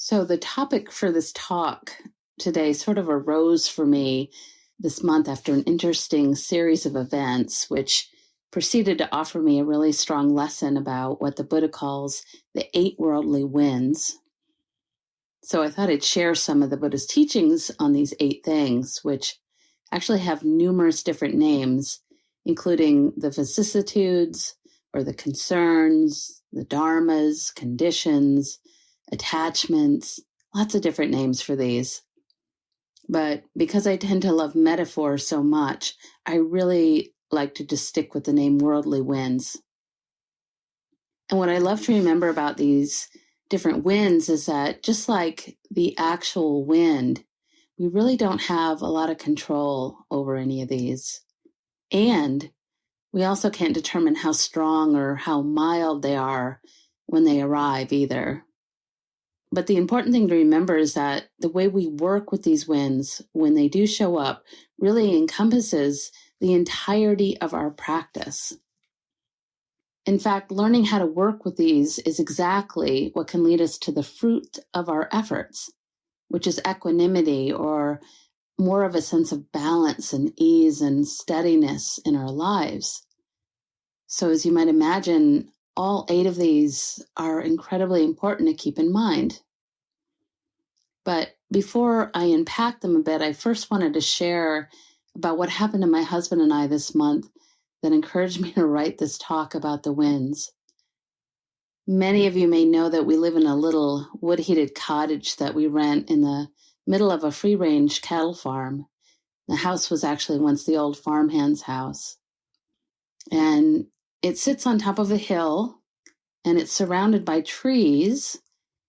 So the topic for this talk today sort of arose for me this month after an interesting series of events, which proceeded to offer me a really strong lesson about what the Buddha calls the 8 worldly winds. So I thought I'd share some of the Buddha's teachings on these 8 things, which actually have numerous different names, including the vicissitudes or the concerns, the dharmas, conditions, attachments, lots of different names for these. But because I tend to love metaphor so much, I really like to just stick with the name worldly winds. And what I love to remember about these different winds is that just like the actual wind, we really don't have a lot of control over any of these. And we also can't determine how strong or how mild they are when they arrive either. But the important thing to remember is that the way we work with these winds when they do show up really encompasses the entirety of our practice. In fact, learning how to work with these is exactly what can lead us to the fruit of our efforts, which is equanimity, or more of a sense of balance and ease and steadiness in our lives. So as you might imagine, all 8 of these are incredibly important to keep in mind. But before I unpack them a bit, I first wanted to share about what happened to my husband and I this month that encouraged me to write this talk about the winds. Many of you may know that we live in a little wood-heated cottage that we rent in the middle of a free-range cattle farm. The house was actually once the old farmhand's house. And it sits on top of a hill, and it's surrounded by trees.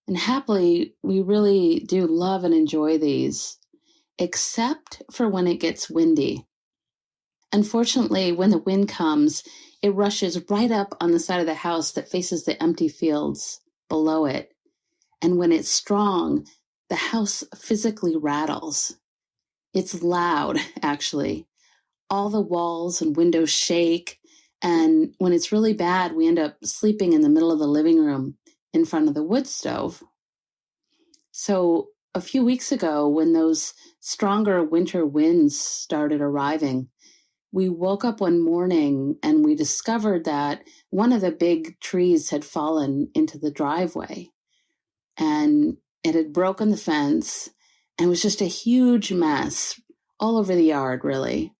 And happily, we really do love and enjoy these, except for when it gets windy. Unfortunately, when the wind comes, it rushes right up on the side of the house that faces the empty fields below it. And when it's strong, the house physically rattles. It's loud, actually. All the walls and windows shake. And when it's really bad, we end up sleeping in the middle of the living room in front of the wood stove. So a few weeks ago, when those stronger winter winds started arriving, we woke up one morning and we discovered that one of the big trees had fallen into the driveway, and it had broken the fence and was just a huge mess all over the yard, really.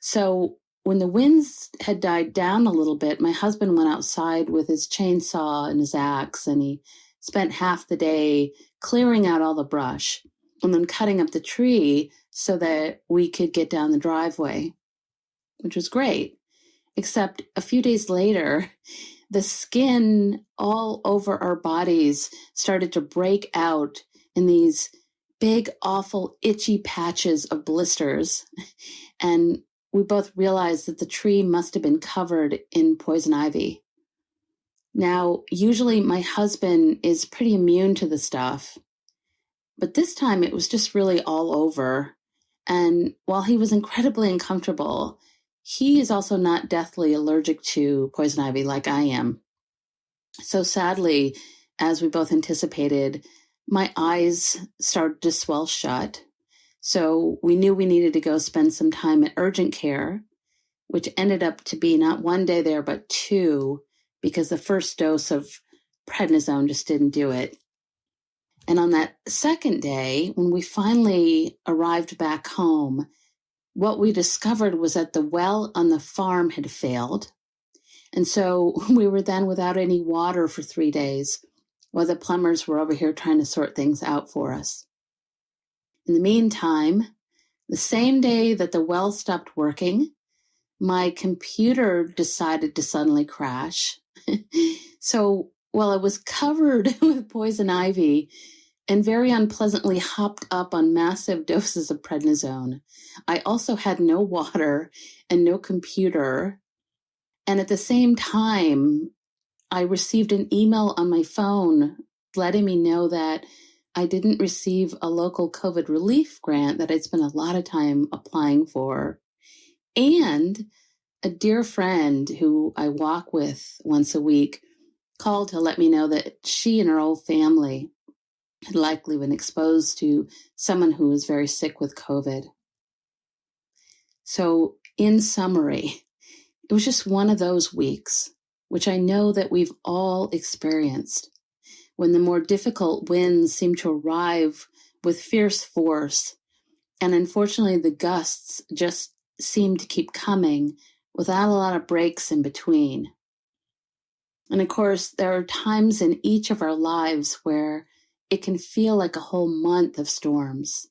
So when the winds had died down a little bit, my husband went outside with his chainsaw and his axe, and he spent half the day clearing out all the brush and then cutting up the tree so that we could get down the driveway, which was great. Except a few days later, the skin all over our bodies started to break out in these big, awful, itchy patches of blisters. And we both realized that the tree must have been covered in poison ivy. Now, usually my husband is pretty immune to the stuff, but this time it was just really all over. And while he was incredibly uncomfortable, he is also not deathly allergic to poison ivy like I am. So sadly, as we both anticipated, my eyes started to swell shut. So we knew we needed to go spend some time at urgent care, which ended up to be not 1 day there, but 2, because the first dose of prednisone just didn't do it. And on that second day, when we finally arrived back home, what we discovered was that the well on the farm had failed. And so we were then without any water for 3 days, while the plumbers were over here trying to sort things out for us. In the meantime, the same day that the well stopped working, my computer decided to suddenly crash. So while I was covered with poison ivy and very unpleasantly hopped up on massive doses of prednisone, I also had no water and no computer. And at the same time, I received an email on my phone letting me know that I didn't receive a local COVID relief grant that I'd spent a lot of time applying for. And a dear friend who I walk with once a week called to let me know that she and her whole family had likely been exposed to someone who was very sick with COVID. So in summary, it was just one of those weeks, which I know that we've all experienced, when the more difficult winds seem to arrive with fierce force. And unfortunately, the gusts just seem to keep coming without a lot of breaks in between. And of course, there are times in each of our lives where it can feel like a whole month of storms,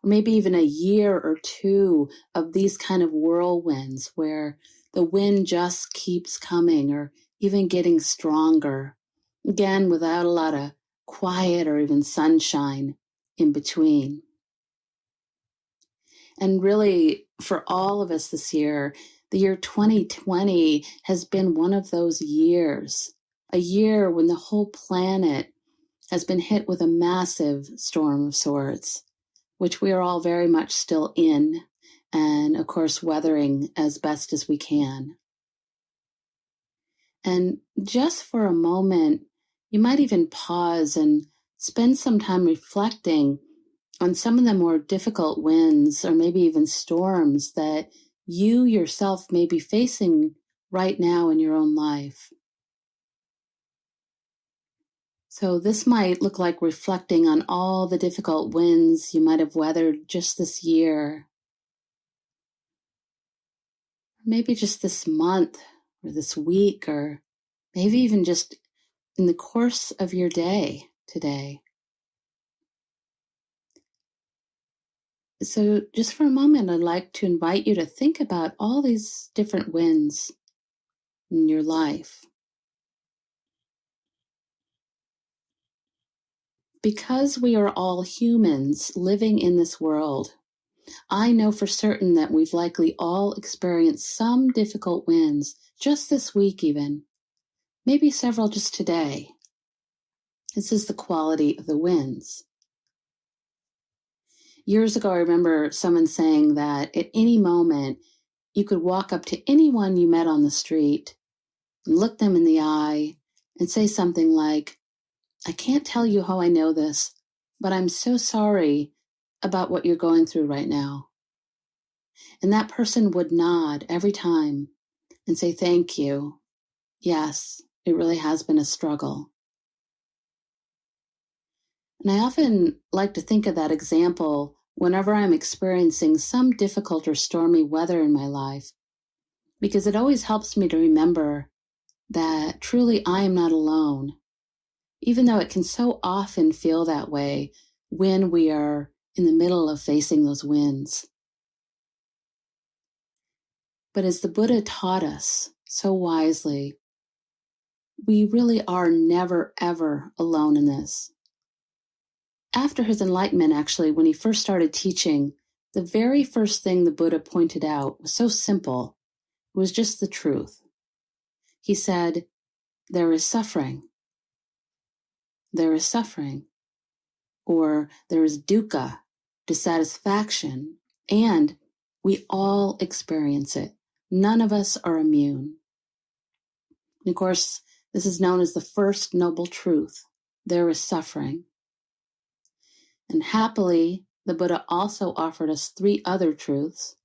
or maybe even a year or two of these kind of whirlwinds where the wind just keeps coming or even getting stronger, again, without a lot of quiet or even sunshine in between. And really, for all of us this year, the year 2020 has been one of those years, a year when the whole planet has been hit with a massive storm of sorts, which we are all very much still in, and of course, weathering as best as we can. And just for a moment, you might even pause and spend some time reflecting on some of the more difficult winds or maybe even storms that you yourself may be facing right now in your own life. So this might look like reflecting on all the difficult winds you might have weathered just this year, maybe just this month or this week, or maybe even just in the course of your day today. So just for a moment, I'd like to invite you to think about all these different winds in your life. Because we are all humans living in this world, I know for certain that we've likely all experienced some difficult winds just this week even, maybe several just today. This is the quality of the winds. Years ago, I remember someone saying that at any moment, you could walk up to anyone you met on the street and look them in the eye and say something like, "I can't tell you how I know this, but I'm so sorry about what you're going through right now." And that person would nod every time and say, "Thank you. Yes, it really has been a struggle." And I often like to think of that example whenever I'm experiencing some difficult or stormy weather in my life, because it always helps me to remember that truly I am not alone, even though it can so often feel that way when we are in the middle of facing those winds. But as the Buddha taught us so wisely, we really are never, ever alone in this. After his enlightenment, actually, when he first started teaching, the very first thing the Buddha pointed out was so simple. It was just the truth. He said, "There is suffering. There is suffering." Or there is dukkha, dissatisfaction, and we all experience it. None of us are immune. And of course, this is known as the first noble truth. There is suffering. And happily, the Buddha also offered us 3 other truths,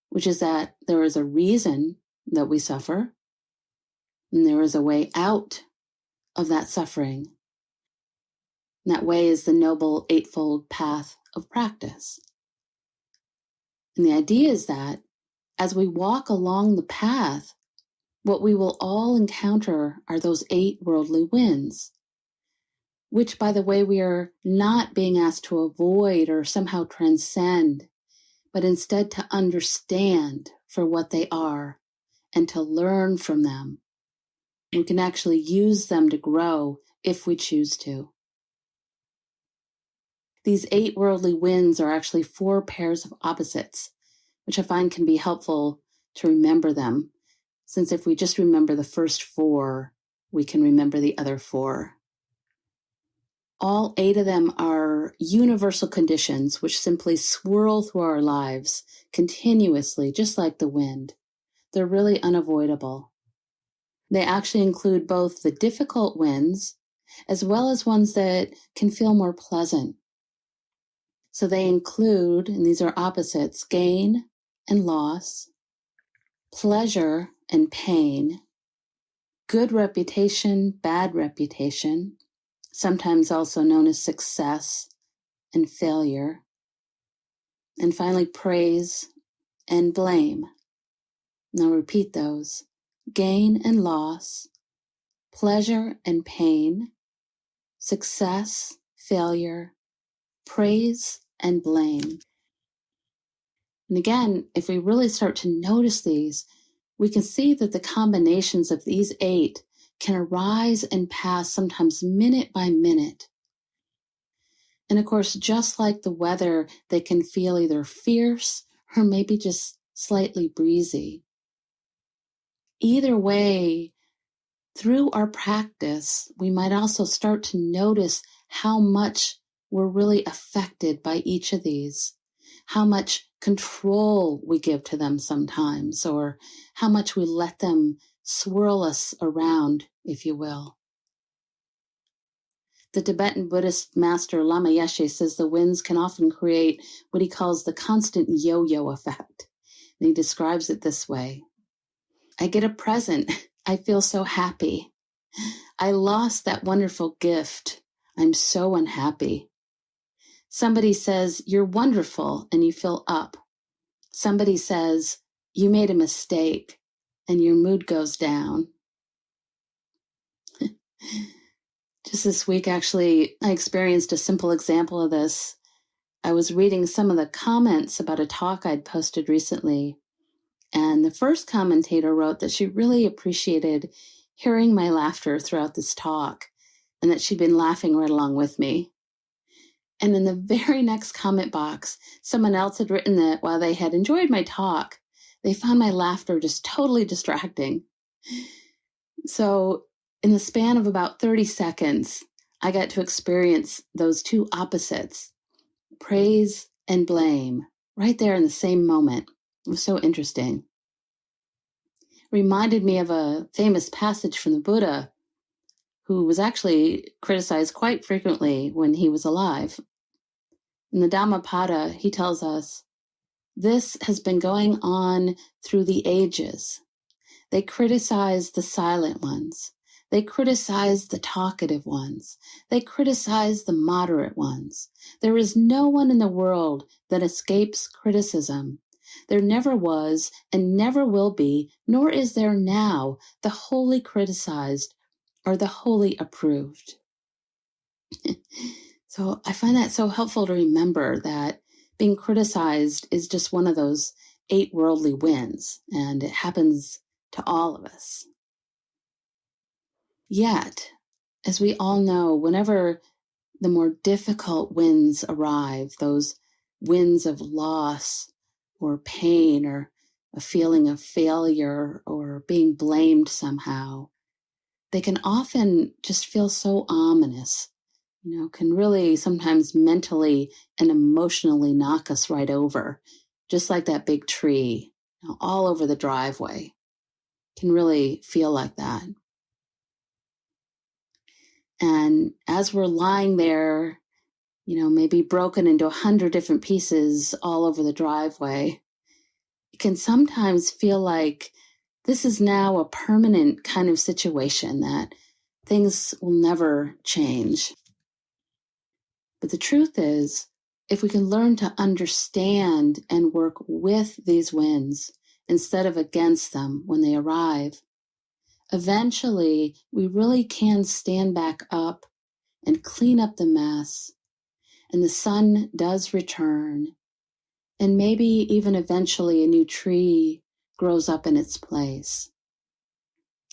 which is that there is a reason that we suffer, and there is a way out of that suffering. And that way is the Noble Eightfold Path of practice. And the idea is that as we walk along the path, what we will all encounter are those 8 worldly winds, which, by the way, we are not being asked to avoid or somehow transcend, but instead to understand for what they are and to learn from them. We can actually use them to grow if we choose to. These 8 worldly winds are actually 4 pairs of opposites, which I find can be helpful to remember them, since if we just remember the first 4, we can remember the other 4. All 8 of them are universal conditions which simply swirl through our lives continuously, just like the wind. They're really unavoidable. They actually include both the difficult winds as well as ones that can feel more pleasant. So they include, and these are opposites, gain and loss, pleasure and pain, good reputation, bad reputation, sometimes also known as success and failure, and finally praise and blame. Now repeat those: gain and loss, pleasure and pain, success, failure, praise and blame. And again, if we really start to notice these, we can see that the combinations of these 8 can arise and pass sometimes minute by minute. And of course, just like the weather, they can feel either fierce or maybe just slightly breezy. Either way, through our practice, we might also start to notice how much we're really affected by each of these, how much control we give to them sometimes, or how much we let them swirl us around, if you will. The Tibetan Buddhist master Lama Yeshe says the winds can often create what he calls the constant yo-yo effect. And he describes it this way: I get a present. I feel so happy. I lost that wonderful gift. I'm so unhappy. Somebody says, you're wonderful, and you feel up. Somebody says, you made a mistake, and your mood goes down. Just this week, actually, I experienced a simple example of this. I was reading some of the comments about a talk I'd posted recently, and the first commentator wrote that she really appreciated hearing my laughter throughout this talk, and that she'd been laughing right along with me. And in the very next comment box, someone else had written that while they had enjoyed my talk, they found my laughter just totally distracting. So in the span of about 30 seconds, I got to experience those 2 opposites, praise and blame, right there in the same moment. It was so interesting. Reminded me of a famous passage from the Buddha, who was actually criticized quite frequently when he was alive. In the Dhammapada, he tells us, this has been going on through the ages. They criticize the silent ones. They criticize the talkative ones. They criticize the moderate ones. There is no one in the world that escapes criticism. There never was and never will be, nor is there now, the wholly criticized or the wholly approved. So I find that so helpful to remember that being criticized is just one of those 8 worldly winds, and it happens to all of us. Yet, as we all know, whenever the more difficult winds arrive, those winds of loss or pain or a feeling of failure or being blamed somehow, they can often just feel so ominous, can really sometimes mentally and emotionally knock us right over, just like that big tree, all over the driveway. Can really feel like that. And as we're lying there, maybe broken into 100 different pieces all over the driveway, it can sometimes feel like this is now a permanent kind of situation, that things will never change. But the truth is, if we can learn to understand and work with these winds instead of against them when they arrive, eventually we really can stand back up and clean up the mess, and the sun does return, and maybe even eventually a new tree grows up in its place.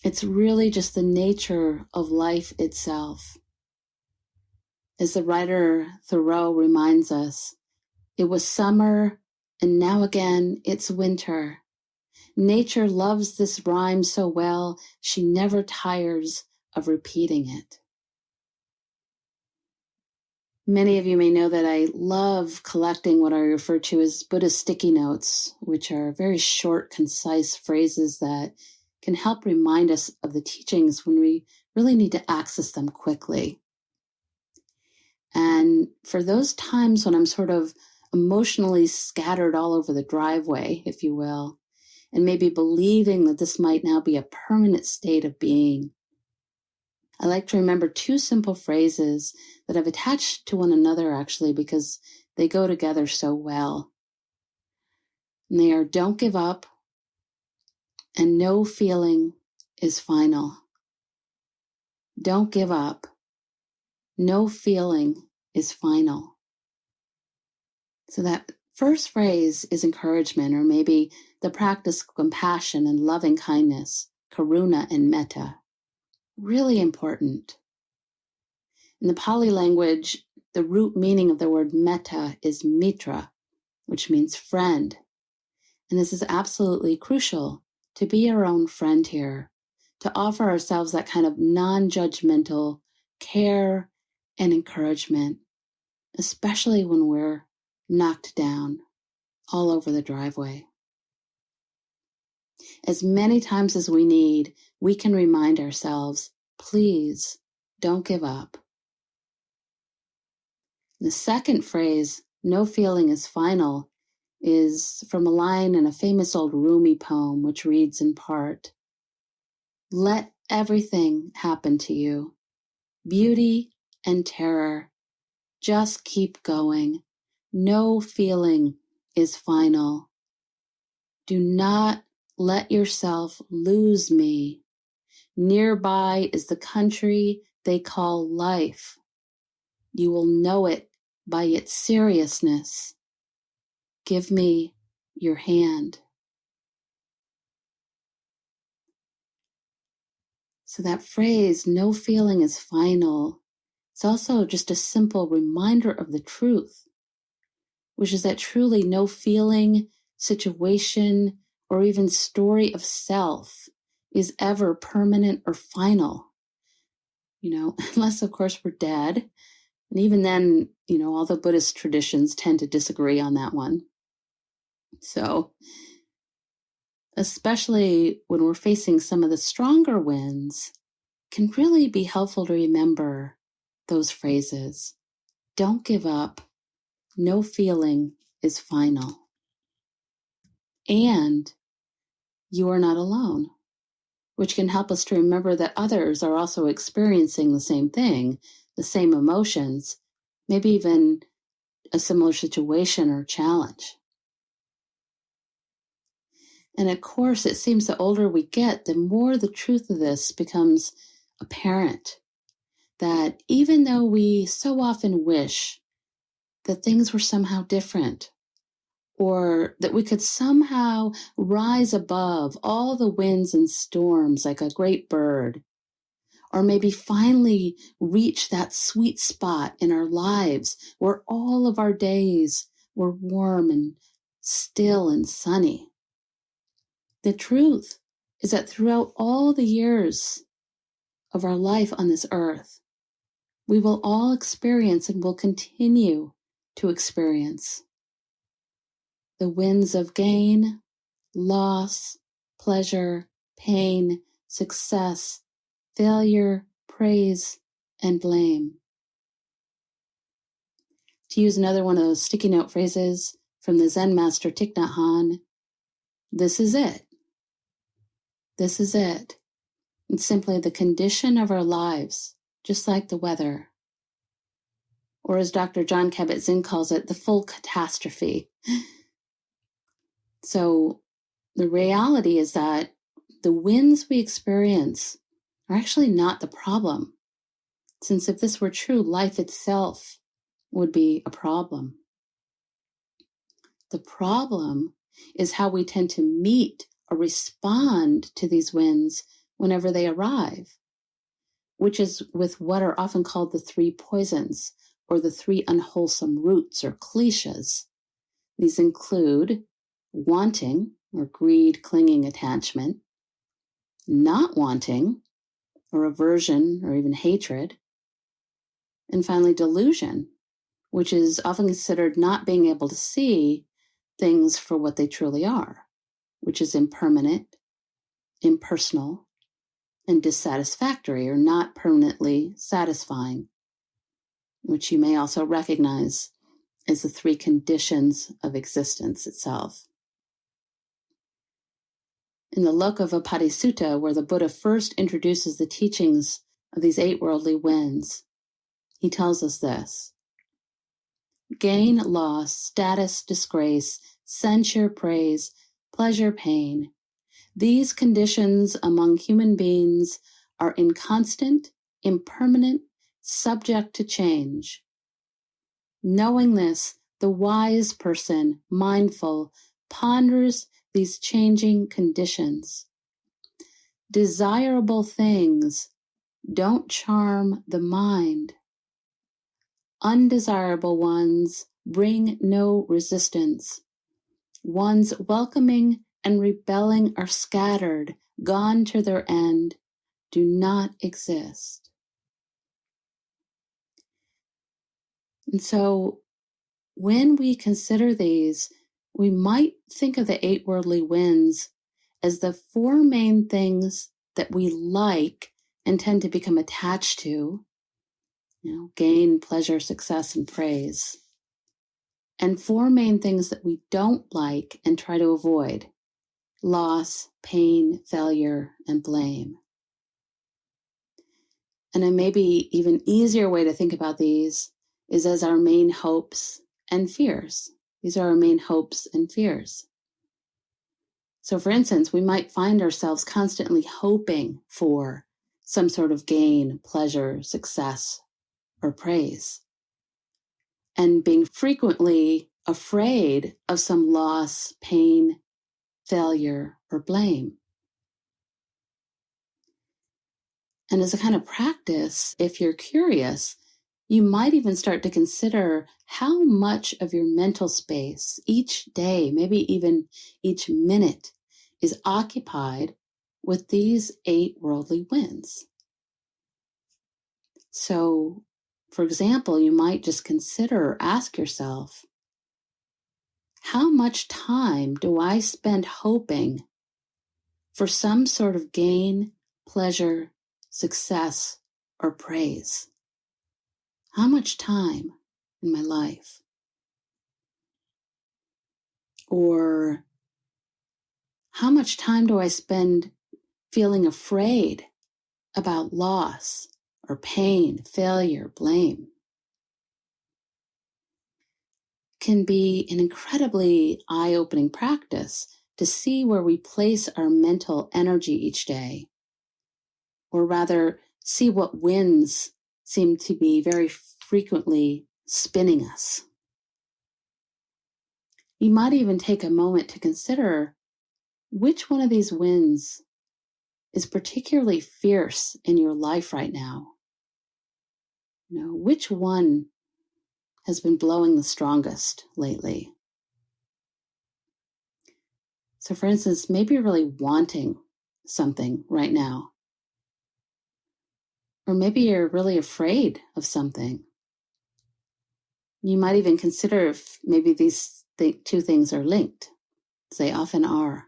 It's really just the nature of life itself. As the writer Thoreau reminds us, it was summer, and now again it's winter. Nature loves this rhyme so well, she never tires of repeating it. Many of you may know that I love collecting what I refer to as Buddhist sticky notes, which are very short, concise phrases that can help remind us of the teachings when we really need to access them quickly. And for those times when I'm sort of emotionally scattered all over the driveway, if you will, and maybe believing that this might now be a permanent state of being, I like to remember two simple phrases that I've attached to one another, actually, because they go together so well. And they are, don't give up, and no feeling is final. Don't give up. No feeling is final. So that first phrase is encouragement, or maybe the practice of compassion and loving kindness, karuna and metta. Really important. In the Pali language, the root meaning of the word metta is mitra, which means friend. And this is absolutely crucial, to be our own friend here, to offer ourselves that kind of non-judgmental care and encouragement, especially when we're knocked down all over the driveway. As many times as we need, we can remind ourselves, please don't give up. The second phrase, no feeling is final, is from a line in a famous old Rumi poem, which reads in part, let everything happen to you, beauty and terror. Just keep going. No feeling is final. Do not let yourself lose me. Nearby is the country they call life. You will know it by its seriousness. Give me your hand. So that phrase, no feeling is final, it's also just a simple reminder of the truth, which is that truly no feeling, situation, or even story of self is ever permanent or final. Unless, of course, we're dead. And even then, all the Buddhist traditions tend to disagree on that one. So, especially when we're facing some of the stronger winds, can really be helpful to remember those phrases. Don't give up. No feeling is final. And you are not alone, which can help us to remember that others are also experiencing the same thing, the same emotions, maybe even a similar situation or challenge. And of course, it seems the older we get, the more the truth of this becomes apparent. That even though we so often wish that things were somehow different, or that we could somehow rise above all the winds and storms like a great bird, or maybe finally reach that sweet spot in our lives where all of our days were warm and still and sunny. The truth is that throughout all the years of our life on this earth, we will all experience and will continue to experience the winds of gain, loss, pleasure, pain, success, failure, praise, and blame. To use another one of those sticky note phrases from the Zen master Thich Nhat Hanh, this is it. This is it. It's simply the condition of our lives, just like the weather. Or as Dr. John Kabat-Zinn calls it, the full catastrophe. So the reality is that the winds we experience are actually not the problem, since if this were true, life itself would be a problem. The problem is how we tend to meet or respond to these winds whenever they arrive, which is with what are often called the three poisons, or the three unwholesome roots or cliches. These include wanting, or greed, clinging, attachment, not wanting, or aversion, or even hatred, and finally delusion, which is often considered not being able to see things for what they truly are, which is impermanent, impersonal, and dissatisfactory or not permanently satisfying, which you may also recognize as the three conditions of existence itself. In the Lokavapati Sutta, where the Buddha first introduces the teachings of these 8 worldly winds, he tells us this: gain, loss, status, disgrace, censure, praise, pleasure, pain. These conditions among human beings are inconstant, impermanent, subject to change. Knowing this, the wise person, mindful, ponders these changing conditions. Desirable things don't charm the mind. Undesirable ones bring no resistance. Ones welcoming and rebelling are scattered, gone to their end, do not exist. And so when we consider these, we might think of the 8 worldly winds as the 4 main things that we like and tend to become attached to, gain, pleasure, success, and praise. And 4 main things that we don't like and try to avoid: loss, pain, failure, and blame. And a maybe even easier way to think about these is as our main hopes and fears. These are our main hopes and fears. So for instance, we might find ourselves constantly hoping for some sort of gain, pleasure, success, or praise, and being frequently afraid of some loss, pain, failure, or blame. And as a kind of practice, if you're curious, you might even start to consider how much of your mental space each day, maybe even each minute, is occupied with these 8 worldly winds. So, for example, you might just consider or ask yourself, how much time do I spend hoping for some sort of gain, pleasure, success, or praise? How much time in my life? Or how much time do I spend feeling afraid about loss or pain, failure, blame? Can be an incredibly eye-opening practice to see where we place our mental energy each day, or rather see what winds seem to be very frequently spinning us. You might even take a moment to consider which one of these winds is particularly fierce in your life right now. Which one has been blowing the strongest lately? So for instance, maybe you're really wanting something right now. Or maybe you're really afraid of something. You might even consider if maybe these 2 things are linked, as they often are.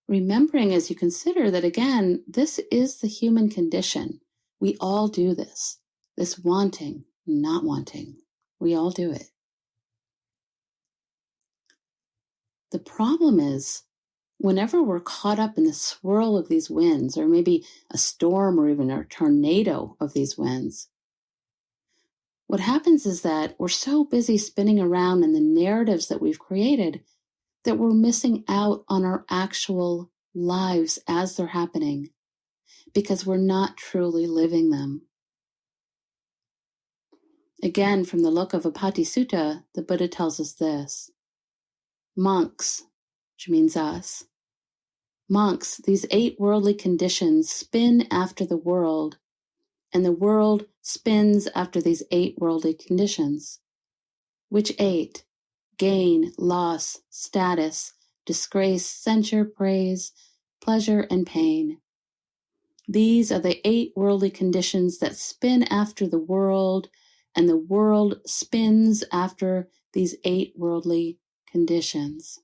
Remembering as you consider that, again, this is the human condition. We all do this wanting, not wanting. We all do it. The problem is, whenever we're caught up in the swirl of these winds, or maybe a storm or even a tornado of these winds, what happens is that we're so busy spinning around in the narratives that we've created that we're missing out on our actual lives as they're happening, because we're not truly living them. Again, from the Lokavapati Sutta, the Buddha tells us this: monks, which means us, monks, these 8 worldly conditions spin after the world, and the world spins after these 8 worldly conditions. Which 8? Gain, loss, status, disgrace, censure, praise, pleasure, and pain. These are the 8 worldly conditions that spin after the world, and the world spins after these 8 worldly conditions.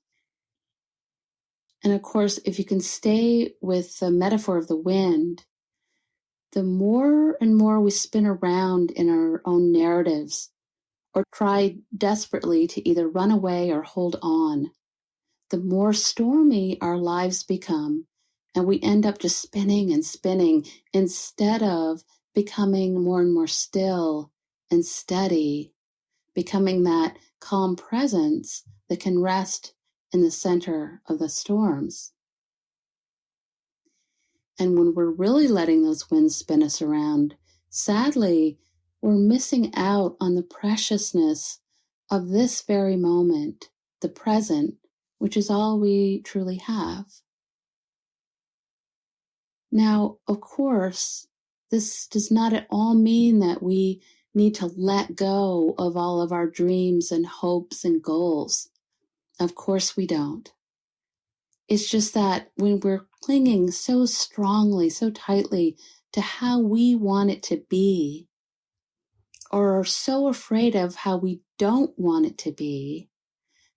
And of course, if you can stay with the metaphor of the wind, the more and more we spin around in our own narratives or try desperately to either run away or hold on, the more stormy our lives become. And we end up just spinning and spinning instead of becoming more and more still and steady, becoming that calm presence that can rest in the center of the storms. And when we're really letting those winds spin us around, sadly, we're missing out on the preciousness of this very moment, the present, which is all we truly have. Now, of course, this does not at all mean that we need to let go of all of our dreams and hopes and goals. Of course we don't. It's just that when we're clinging so strongly, so tightly to how we want it to be, or are so afraid of how we don't want it to be,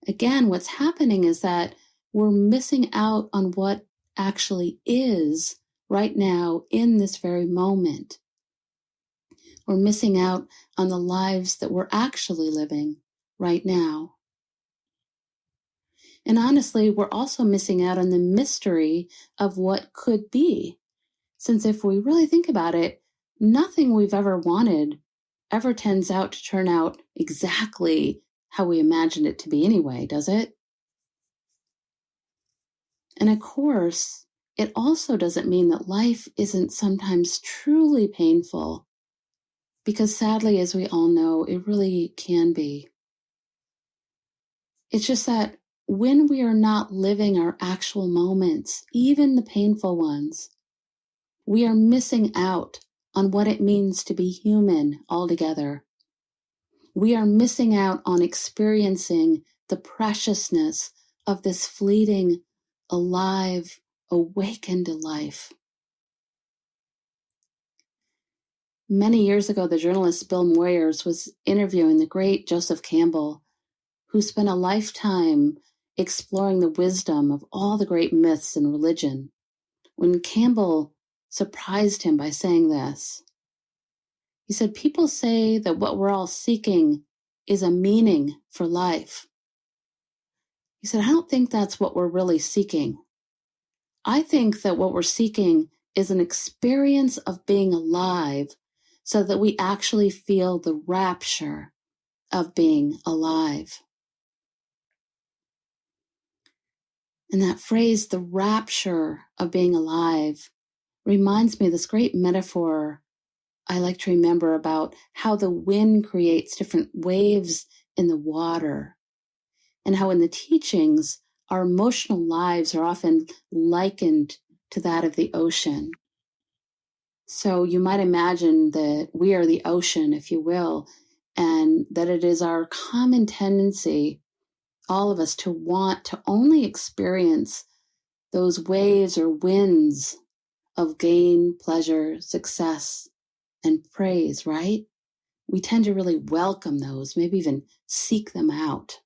again, what's happening is that we're missing out on what actually is right now in this very moment. We're missing out on the lives that we're actually living right now. And honestly, we're also missing out on the mystery of what could be. Since if we really think about it, nothing we've ever wanted ever tends out to turn out exactly how we imagined it to be anyway, does it? And of course, it also doesn't mean that life isn't sometimes truly painful, because sadly, as we all know, it really can be. It's just that when we are not living our actual moments, even the painful ones, we are missing out on what it means to be human altogether. We are missing out on experiencing the preciousness of this fleeting, alive, awakened life. Many years ago, the journalist Bill Moyers was interviewing the great Joseph Campbell, who spent a lifetime exploring the wisdom of all the great myths in religion, when Campbell surprised him by saying this. He said, "People say that what we're all seeking is a meaning for life." He said, "I don't think that's what we're really seeking. I think that what we're seeking is an experience of being alive so that we actually feel the rapture of being alive." And that phrase, the rapture of being alive, reminds me of this great metaphor I like to remember about how the wind creates different waves in the water, and how in the teachings, our emotional lives are often likened to that of the ocean. So you might imagine that we are the ocean, if you will, and that it is our common tendency, all of us, to want to only experience those waves or winds of gain, pleasure, success, and praise, right? We tend to really welcome those, maybe even seek them out.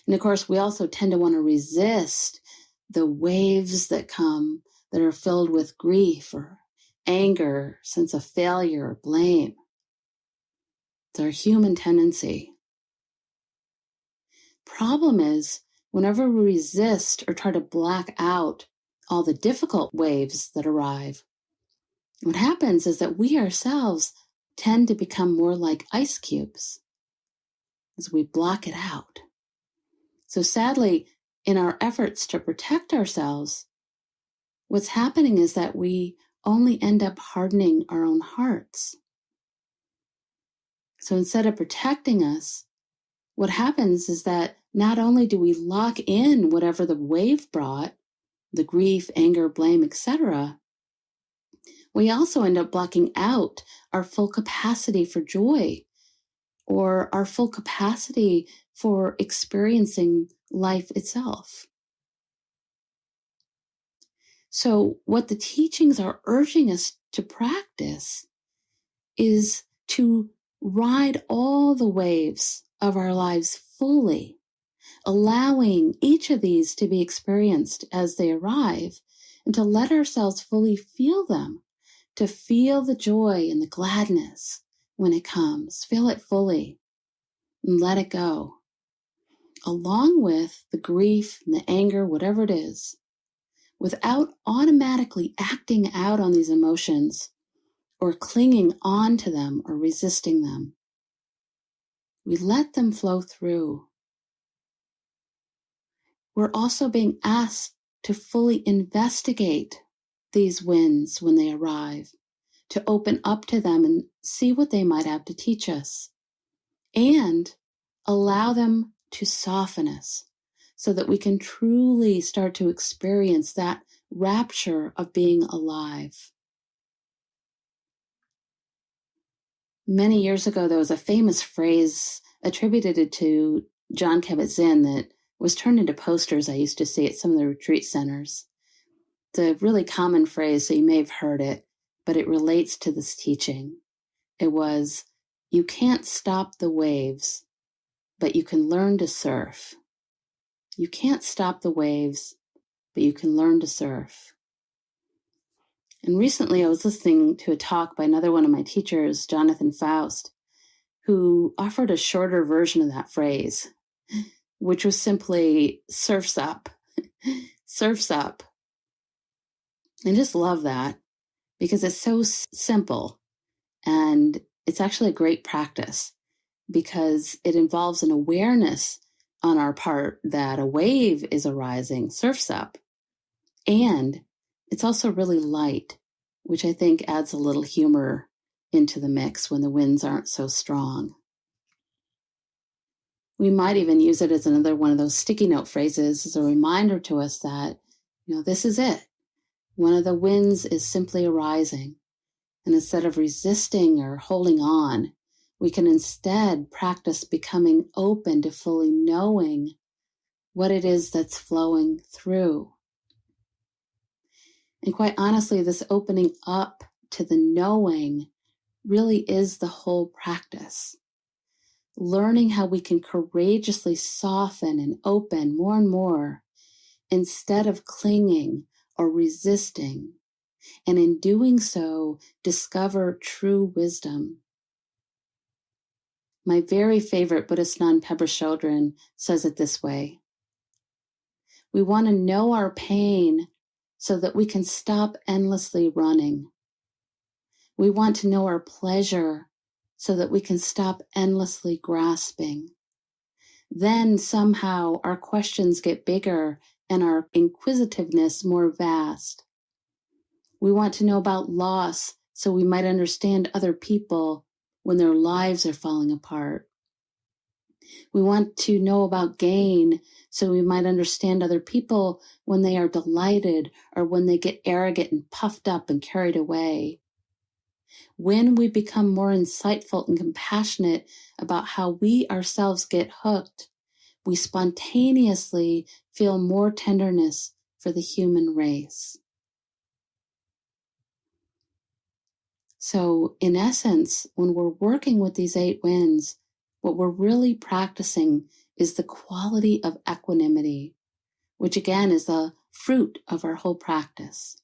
And of course, we also tend to want to resist the waves that come that are filled with grief or anger, sense of failure or blame. It's our human tendency. Problem is, whenever we resist or try to black out all the difficult waves that arrive, what happens is that we ourselves tend to become more like ice cubes as we block it out. So sadly, in our efforts to protect ourselves, what's happening is that we only end up hardening our own hearts. So instead of protecting us, what happens is that not only do we lock in whatever the wave brought, the grief, anger, blame, etc., we also end up blocking out our full capacity for joy or our full capacity for experiencing life itself. So what the teachings are urging us to practice is to ride all the waves of our lives fully, allowing each of these to be experienced as they arrive, and to let ourselves fully feel them, to feel the joy and the gladness when it comes. Feel it fully and let it go, along with the grief and the anger, whatever it is, without automatically acting out on these emotions or clinging on to them or resisting them. We let them flow through. We're also being asked to fully investigate these winds when they arrive, to open up to them and see what they might have to teach us, and allow them to soften us so that we can truly start to experience that rapture of being alive. Many years ago, there was a famous phrase attributed to John Kabat-Zinn that was turned into posters I used to see at some of the retreat centers. It's a really common phrase, so you may have heard it, but it relates to this teaching. It was, "You can't stop the waves, but you can learn to surf." You can't stop the waves, but you can learn to surf. And recently I was listening to a talk by another one of my teachers, Jonathan Faust, who offered a shorter version of that phrase, which was simply surfs up, surfs up. I just love that because it's so simple, and it's actually a great practice because it involves an awareness on our part that a wave is arising, surfs up, and it's also really light, which I think adds a little humor into the mix when the winds aren't so strong. We might even use it as another one of those sticky note phrases as a reminder to us that, this is it. One of the winds is simply arising. And instead of resisting or holding on, we can instead practice becoming open to fully knowing what it is that's flowing through. And quite honestly, this opening up to the knowing really is the whole practice. Learning how we can courageously soften and open more and more instead of clinging or resisting, and in doing so, discover true wisdom. My very favorite Buddhist nun, Pebra Chodron, says it this way: we want to know our pain so that we can stop endlessly running. We want to know our pleasure so that we can stop endlessly grasping. Then somehow our questions get bigger and our inquisitiveness more vast. We want to know about loss so we might understand other people when their lives are falling apart. We want to know about gain so we might understand other people when they are delighted or when they get arrogant and puffed up and carried away. When we become more insightful and compassionate about how we ourselves get hooked, we spontaneously feel more tenderness for the human race. So, in essence, when we're working with these 8 winds, what we're really practicing is the quality of equanimity, which again is the fruit of our whole practice.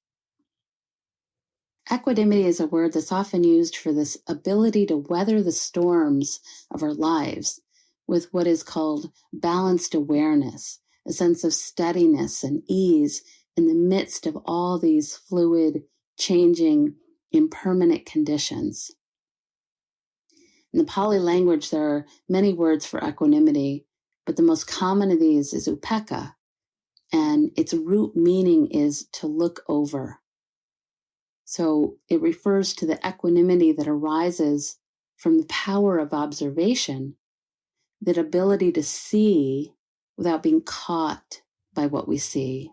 Equanimity is a word that's often used for this ability to weather the storms of our lives with what is called balanced awareness, a sense of steadiness and ease in the midst of all these fluid, changing, impermanent conditions. In the Pali language, there are many words for equanimity, but the most common of these is upekkha, and its root meaning is to look over. So it refers to the equanimity that arises from the power of observation, that ability to see without being caught by what we see.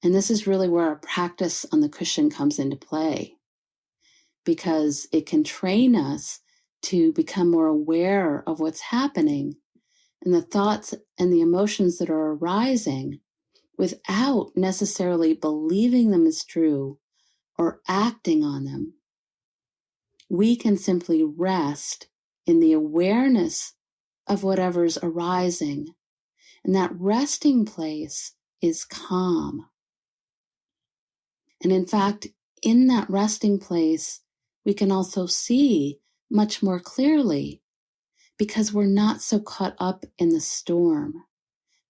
And this is really where our practice on the cushion comes into play, because it can train us to become more aware of what's happening and the thoughts and the emotions that are arising without necessarily believing them as true or acting on them. We can simply rest in the awareness of whatever's arising. And that resting place is calm. And in fact, in that resting place, we can also see much more clearly because we're not so caught up in the storm.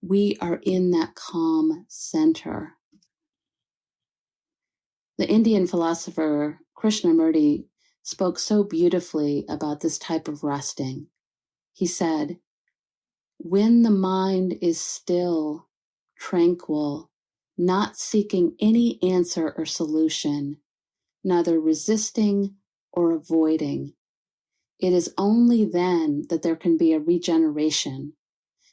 We are in that calm center. The Indian philosopher Krishnamurti spoke so beautifully about this type of resting. He said, "When the mind is still, tranquil, not seeking any answer or solution, neither resisting or avoiding, it is only then that there can be a regeneration,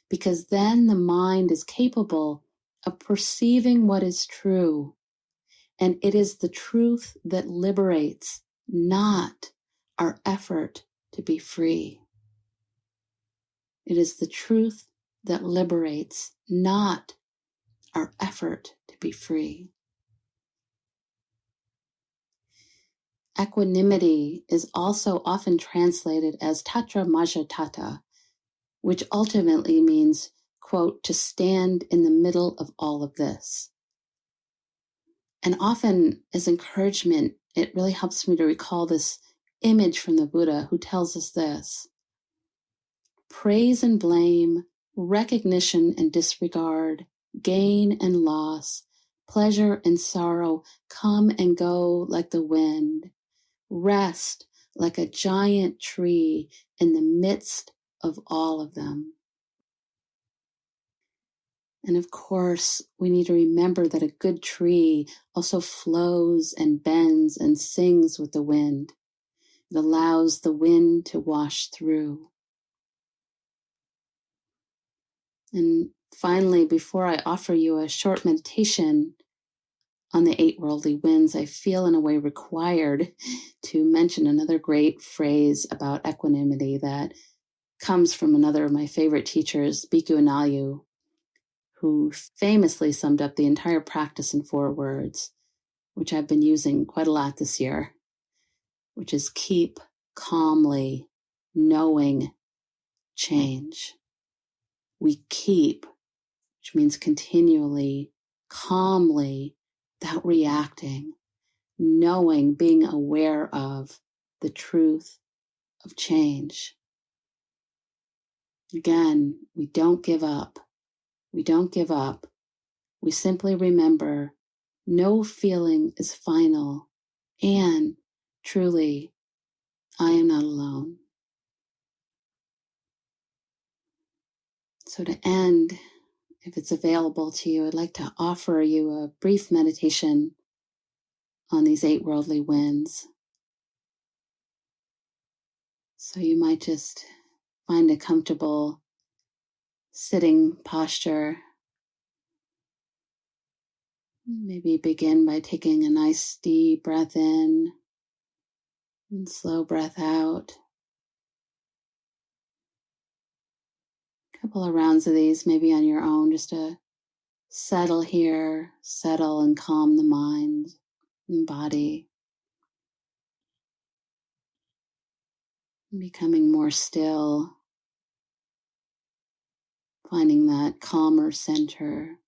because then the mind is capable of perceiving what is true. And it is the truth that liberates, not our effort to be free. It is the truth that liberates, not our effort to be free." Equanimity is also often translated as tatra majatata, which ultimately means, quote, to stand in the middle of all of this. And often as encouragement, it really helps me to recall this image from the Buddha who tells us this: praise and blame, recognition and disregard, gain and loss, pleasure and sorrow come and go like the wind. Rest like a giant tree in the midst of all of them. And of course, we need to remember that a good tree also flows and bends and sings with the wind. It allows the wind to wash through. And finally, before I offer you a short meditation on the 8 worldly winds, I feel in a way required to mention another great phrase about equanimity that comes from another of my favorite teachers, Bhikkhu Anayu, who famously summed up the entire practice in 4 words, which I've been using quite a lot this year, which is keep calmly knowing change. We keep, which means continually, calmly, without reacting, knowing, being aware of the truth of change. Again, we don't give up. We don't give up. We simply remember no feeling is final, and truly, I am not alone. So to end, if it's available to you, I'd like to offer you a brief meditation on these 8 worldly winds. So you might just find a comfortable sitting posture. Maybe begin by taking a nice deep breath in and slow breath out. A couple of rounds of these, maybe on your own, just to settle here, settle and calm the mind and body. Becoming more still, finding that calmer center.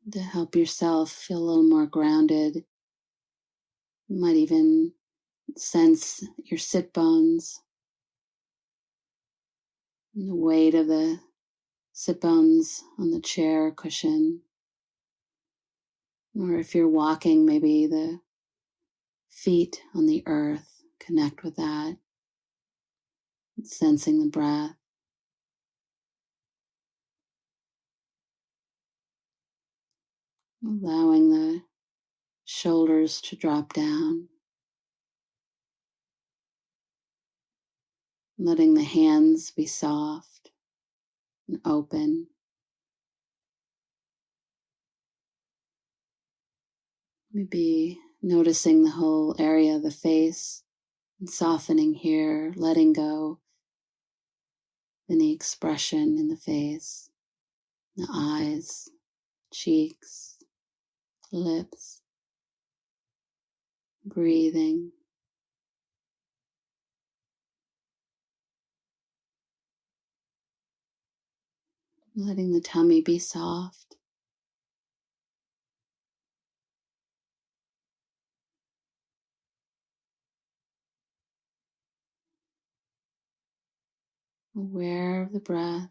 To help yourself feel a little more grounded. You might even sense your sit bones, and the weight of the sit bones on the chair cushion. Or if you're walking, maybe the feet on the earth, connect with that, sensing the breath. Allowing the shoulders to drop down. Letting the hands be soft and open. Maybe noticing the whole area of the face and softening here, letting go any expression in the face, the eyes, cheeks, lips, breathing. Letting the tummy be soft. Aware of the breath.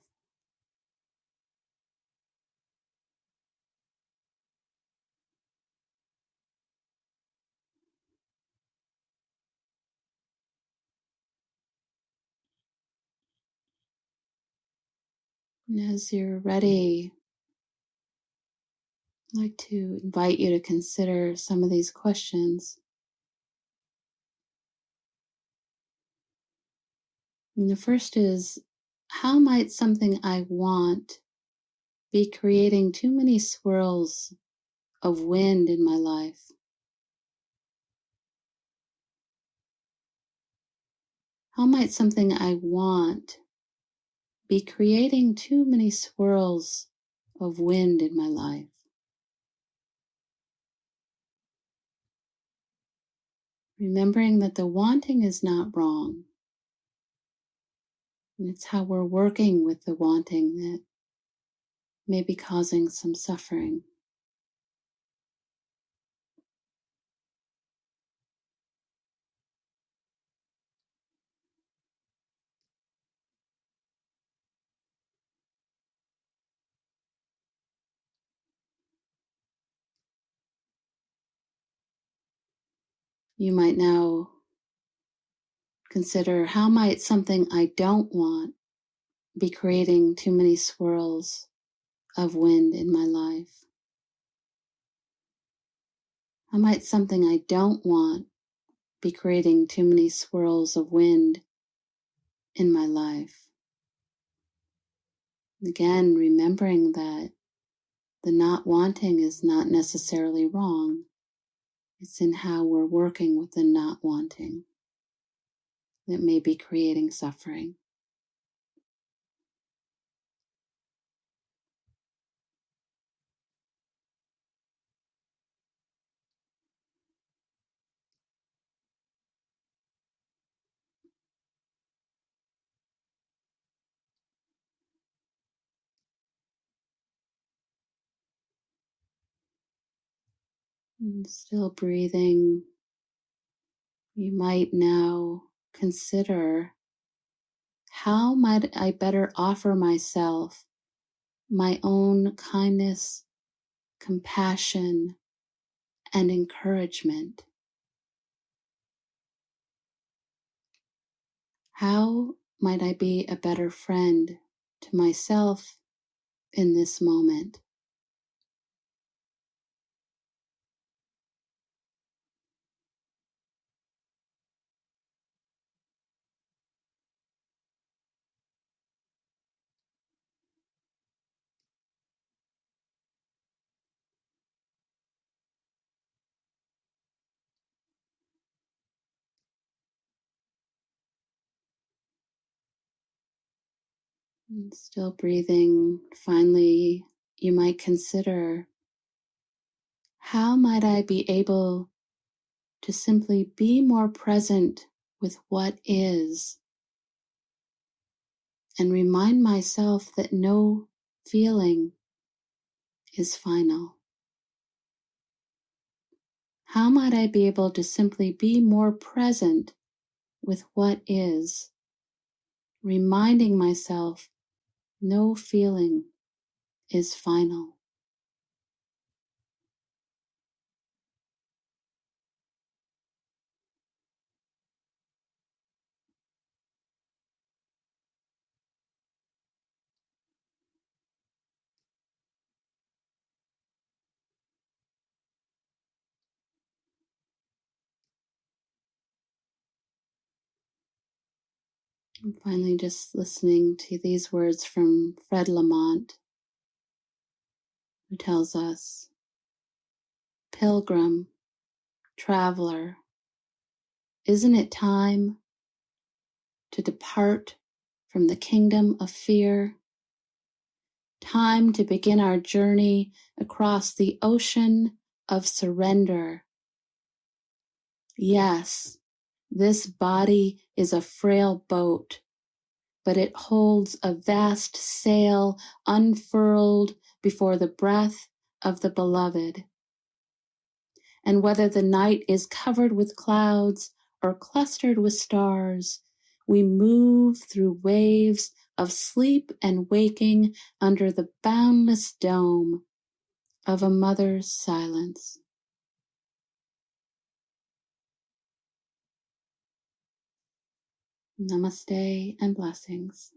And as you're ready, I'd like to invite you to consider some of these questions. And the first is, how might something I want be creating too many swirls of wind in my life? How might something I want be creating too many swirls of wind in my life? Remembering that the wanting is not wrong. And it's how we're working with the wanting that may be causing some suffering. You might now consider, how might something I don't want be creating too many swirls of wind in my life? How might something I don't want be creating too many swirls of wind in my life? Again, remembering that the not wanting is not necessarily wrong. It's in how we're working with the not wanting that may be creating suffering. And still breathing, you might now consider, how might I better offer myself my own kindness, compassion, and encouragement? How might I be a better friend to myself in this moment? And still breathing, finally, you might consider, how might I be able to simply be more present with what is and remind myself that no feeling is final? How might I be able to simply be more present with what is, reminding myself no feeling is final? And finally, just listening to these words from Fred Lamont, who tells us, "Pilgrim, traveler, isn't it time to depart from the kingdom of fear? Time to begin our journey across the ocean of surrender. Yes, this body is a frail boat, but it holds a vast sail unfurled before the breath of the beloved. And whether the night is covered with clouds or clustered with stars, we move through waves of sleep and waking under the boundless dome of a mother's silence. Namaste and blessings.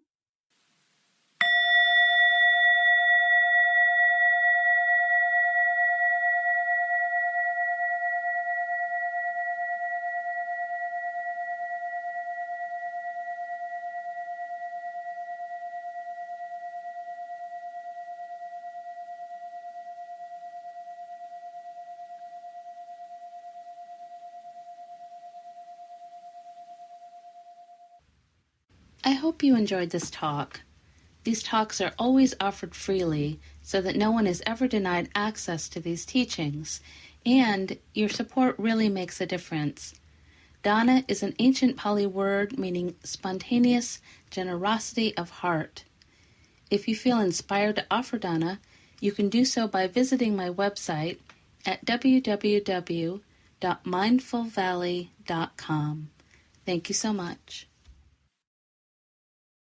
I hope you enjoyed this talk. These talks are always offered freely so that no one is ever denied access to these teachings, and your support really makes a difference. Dana is an ancient Pali word meaning spontaneous generosity of heart. If you feel inspired to offer dana, you can do so by visiting my website at www.mindfulvalley.com. Thank you so much.